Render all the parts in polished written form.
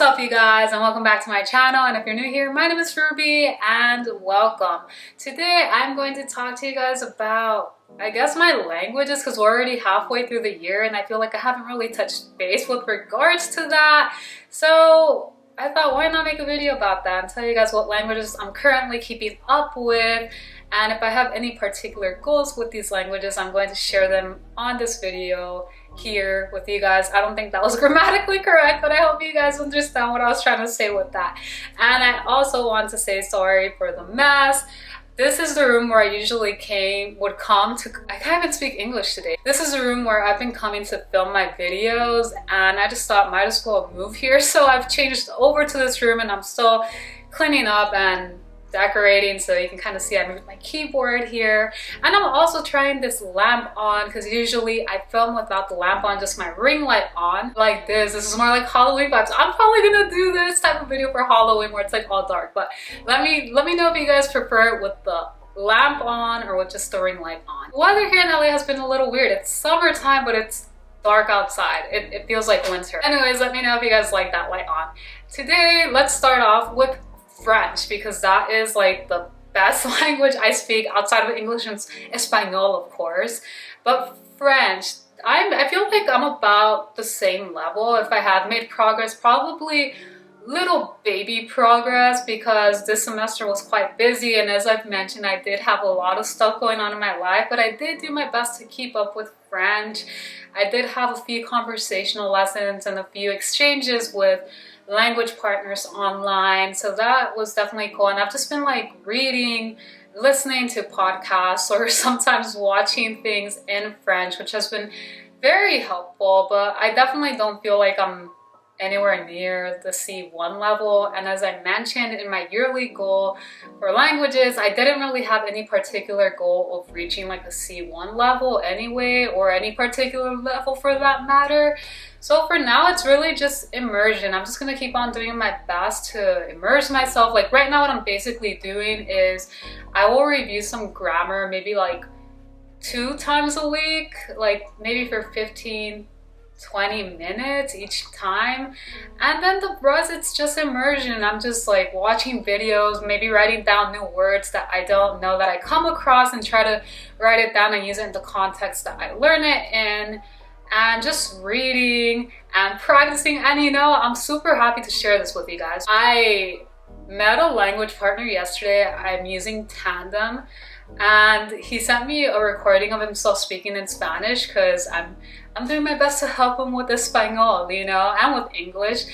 up, you guys, and welcome back to my channel. And if you're new here, my name is Ruby and welcome. Today I'm going to talk to you guys about, I guess, my languages, because we're already halfway through the year and I feel like I haven't really touched base with regards to that. So I thought, why not make a video about that and tell you guys what languages I'm currently keeping up with, and if I have any particular goals with these languages, I'm going to share them on this video here with you guys. I don't think that was grammatically correct, but I hope you guys understand what I was trying to say with that. And I also want to say sorry for the mess. This is the room where I usually would come to, I can't even speak English today. This is the room where I've been coming to film my videos, and I just thought might as well move here. So I've changed over to this room and I'm still cleaning up and decorating, so you can kind of see I moved my keyboard here. And I'm also trying this lamp on, because usually I film without the lamp on, just my ring light on like this. This is more like Halloween vibes. I'm probably gonna do this type of video for Halloween where it's like all dark, but let me know if you guys prefer it with the lamp on or with just the ring light on. The weather here in LA has been a little weird. It's summertime, but it's dark outside. It feels like winter. Anyways, let me know if you guys like that light on. Today, let's start off with French, because that is like the best language I speak outside of English and Espanol, of course. But French, I feel like I'm about the same level. If I have made progress, probably little baby progress, because this semester was quite busy, and as I've mentioned, I did have a lot of stuff going on in my life, but I did do my best to keep up with French. I did have a few conversational lessons and a few exchanges with language partners online, so that was definitely cool. And I've just been like reading, listening to podcasts, or sometimes watching things in French, which has been very helpful. But I definitely don't feel like I'm anywhere near the C1 level. And as I mentioned in my yearly goal for languages, I didn't really have any particular goal of reaching like a C1 level anyway, or any particular level for that matter. So for now, it's really just immersion. I'm just gonna keep on doing my best to immerse myself. Like right now, what I'm basically doing is I will review some grammar maybe like 2 times a week, like maybe for 15-20 minutes each time. And then the rest, it's just immersion. I'm just like watching videos, maybe writing down new words that I don't know that I come across, and try to write it down and use it in the context that I learn it in. And just reading and practicing. And you know, I'm super happy to share this with you guys. I met a language partner yesterday. I'm using Tandem, and he sent me a recording of himself speaking in Spanish, because I'm doing my best to help him with Espanol, you know, and with English.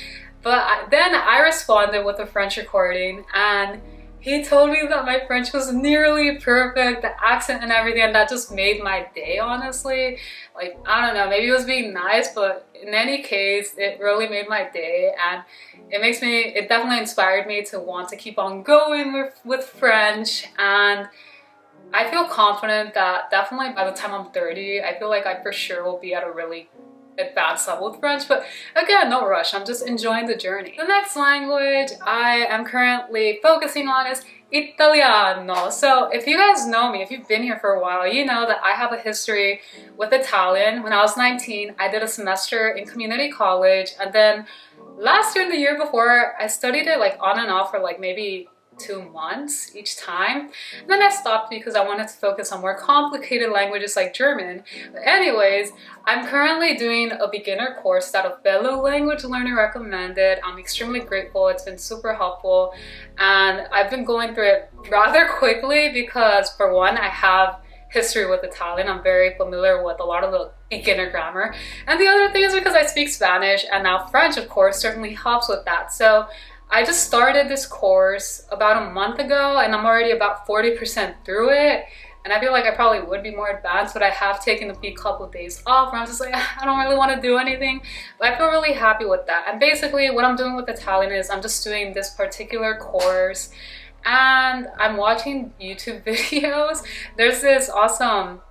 But then I responded with a French recording, and he told me that my French was nearly perfect, the accent and everything, and that just made my day, honestly. Like, I don't know, maybe it was being nice, but in any case, it really made my day, and it definitely inspired me to want to keep on going with French. And I feel confident that definitely by the time I'm 30, I feel like I for sure will be at a really advanced level with French. But again, no rush, I'm just enjoying the journey. The next language I am currently focusing on is Italiano. So if you guys know me, if you've been here for a while, you know that I have a history with Italian. When I was 19, I did a semester in community college, and then last year and the year before, I studied it like on and off for like maybe 2 months each time. And then I stopped because I wanted to focus on more complicated languages like German. But anyways, I'm currently doing a beginner course that a fellow language learner recommended. I'm extremely grateful. It's been super helpful. And I've been going through it rather quickly because, for one, I have history with Italian. I'm very familiar with a lot of the beginner grammar. And the other thing is because I speak Spanish, and now French, of course, certainly helps with that. So I just started this course about a month ago, and I'm already about 40% through it. And I feel like I probably would be more advanced, but I have taken a few couple of days off where I'm just like, I don't really want to do anything. But I feel really happy with that. And basically what I'm doing with Italian is I'm just doing this particular course, and I'm watching YouTube videos. There's this awesome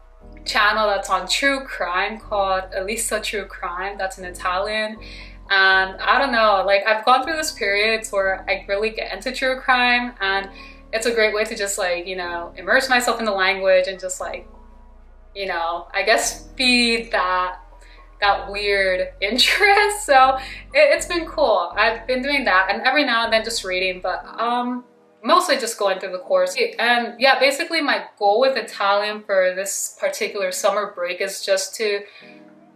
channel that's on true crime called Elisa True Crime. That's in Italian. And I don't know, like, I've gone through this period where I really get into true crime, and it's a great way to just like, you know, immerse myself in the language and just like, you know, I guess feed that that weird interest. So it's been cool. I've been doing that, and every now and then just reading, but mostly just going through the course. And yeah, basically my goal with Italian for this particular summer break is just to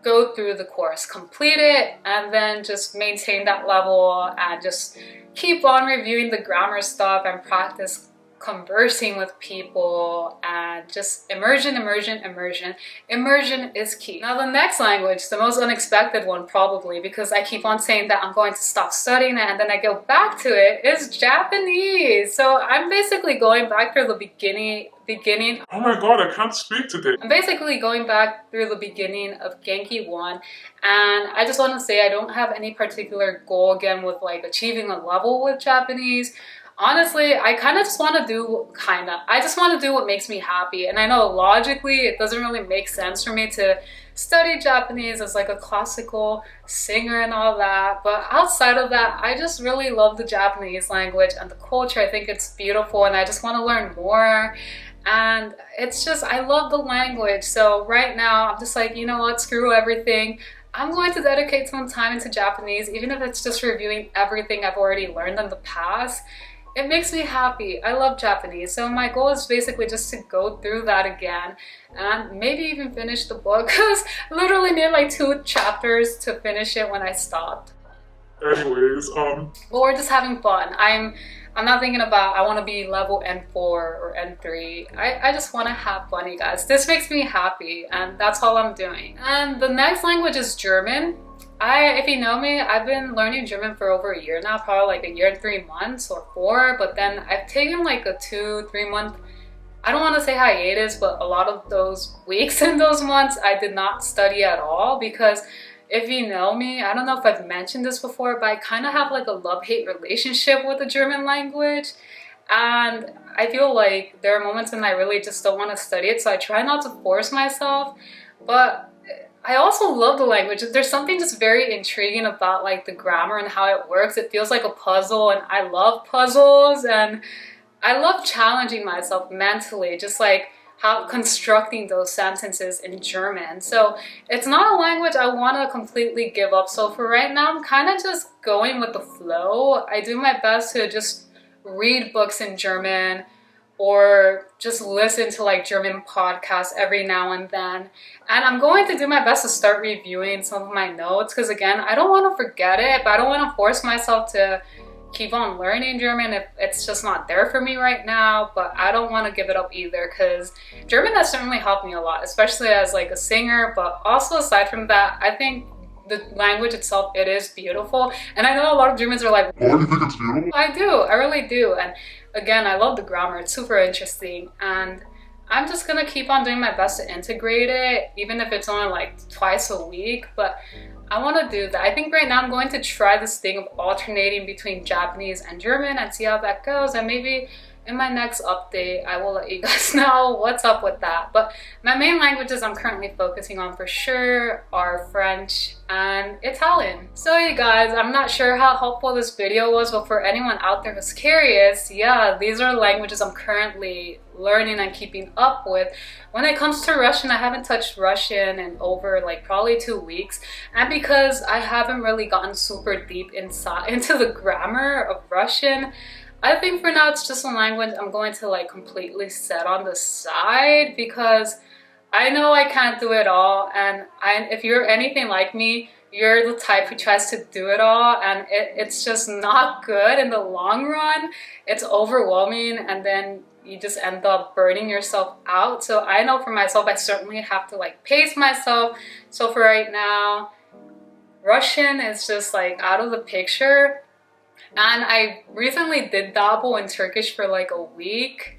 go through the course, complete it, and then just maintain that level and just keep on reviewing the grammar stuff and practice conversing with people and just immersion is key. Now the next language, the most unexpected one probably, because I keep on saying that I'm going to stop studying it and then I go back to it, is Japanese. So I'm basically going back through the beginning. Oh my god, I can't speak today. I'm basically going back through the beginning of Genki 1, and I just want to say I don't have any particular goal again with like achieving a level with Japanese. Honestly, I kind of just want to do what makes me happy. And I know logically it doesn't really make sense for me to study Japanese as like a classical singer and all that. But outside of that, I just really love the Japanese language and the culture. I think it's beautiful and I just want to learn more. And it's just, I love the language. So right now I'm just like, you know what, screw everything. I'm going to dedicate some time into Japanese, even if it's just reviewing everything I've already learned in the past. It makes me happy. I love Japanese. So my goal is basically just to go through that again and maybe even finish the book, because I literally need like 2 chapters to finish it when I stopped. Anyways, But we're just having fun. I'm not thinking about I want to be level N4 or N3. I just want to have fun, you guys. This makes me happy and that's all I'm doing. And the next language is German. If you know me, I've been learning German for over a year now, probably like a year and 3 months or 4, but then I've taken like a 2-3 month, I don't want to say hiatus, but a lot of those weeks and those months I did not study at all, because if you know me, I don't know if I've mentioned this before, but I kind of have like a love-hate relationship with the German language. And I feel like there are moments when I really just don't want to study it, so I try not to force myself. But I also love the language. There's something just very intriguing about like the grammar and how it works. It feels like a puzzle, and I love puzzles, and I love challenging myself mentally, just like how constructing those sentences in German. So it's not a language I want to completely give up. So for right now, I'm kind of just going with the flow. I do my best to just read books in German or just listen to like German podcasts every now and then. And I'm going to do my best to start reviewing some of my notes, because again, I don't want to forget it, but I don't want to force myself to keep on learning German if it's just not there for me right now. But I don't want to give it up either, because German has certainly helped me a lot, especially as like a singer. But also aside from that, I think the language itself, it is beautiful. And I know a lot of Germans are like, oh, you think it's beautiful? I do, I really do. And again, I love the grammar, it's super interesting. And I'm just gonna keep on doing my best to integrate it, even if it's only like twice a week. But I want to do that. I think right now I'm going to try this thing of alternating between Japanese and German and see how that goes. And maybe in my next update, I will let you guys know what's up with that. But my main languages I'm currently focusing on for sure are French and Italian. So you guys, I'm not sure how helpful this video was, but for anyone out there who's curious, yeah, these are languages I'm currently learning and keeping up with. When it comes to Russian, I haven't touched Russian in over like probably 2 weeks, and because I haven't really gotten super deep into the grammar of Russian, I think for now it's just a language I'm going to like completely set on the side, because I know I can't do it all. And if you're anything like me, you're the type who tries to do it all, and it's just not good in the long run. It's overwhelming, and then you just end up burning yourself out. So I know for myself, I certainly have to like pace myself. So for right now, Russian is just like out of the picture. And I recently did dabble in Turkish for like a week,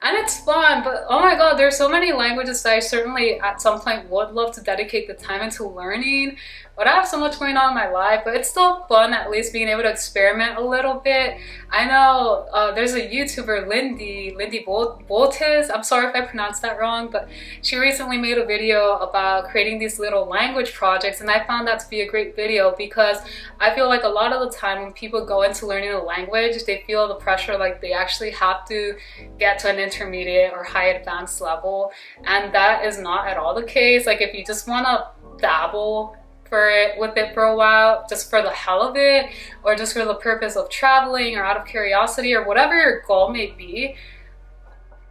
and it's fun. But oh my god, there's so many languages that I certainly at some point would love to dedicate the time into learning. But I have so much going on in my life, but it's still fun at least being able to experiment a little bit. I know there's a YouTuber, Lindy Boltes. I'm sorry if I pronounced that wrong, but she recently made a video about creating these little language projects, and I found that to be a great video, because I feel like a lot of the time when people go into learning a language, they feel the pressure like they actually have to get to an intermediate or high advanced level, and that is not at all the case. Like if you just want to dabble with it for a while just for the hell of it, or just for the purpose of traveling or out of curiosity or whatever your goal may be,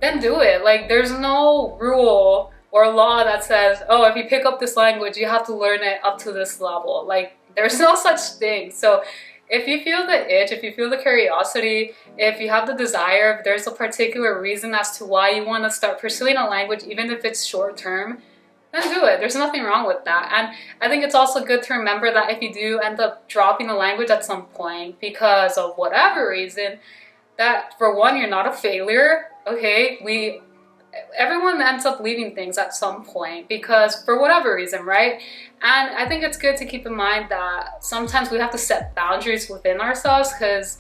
then do it. Like, there's no rule or law that says, oh, if you pick up this language, you have to learn it up to this level. Like, there's no such thing. So if you feel the itch, if you feel the curiosity, if you have the desire, if there's a particular reason as to why you want to start pursuing a language, even if it's short term, then do it. There's nothing wrong with that. And I think it's also good to remember that if you do end up dropping the language at some point because of whatever reason, that for one, you're not a failure. Okay, everyone ends up leaving things at some point because for whatever reason, right? And I think it's good to keep in mind that sometimes we have to set boundaries within ourselves, because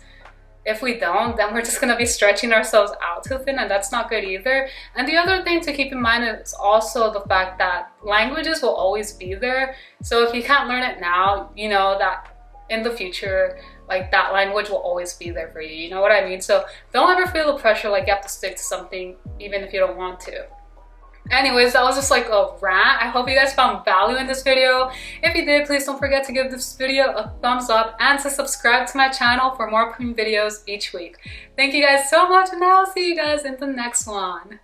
if we don't, then we're just going to be stretching ourselves out too thin, and that's not good either. And the other thing to keep in mind is also the fact that languages will always be there. So if you can't learn it now, you know that in the future, like, that language will always be there for you. You know what I mean? So don't ever feel the pressure like you have to stick to something even if you don't want to. Anyways, that was just like a rant. I hope you guys found value in this video. If you did, please don't forget to give this video a thumbs up and to subscribe to my channel for more upcoming videos each week. Thank you guys so much, and I'll see you guys in the next one.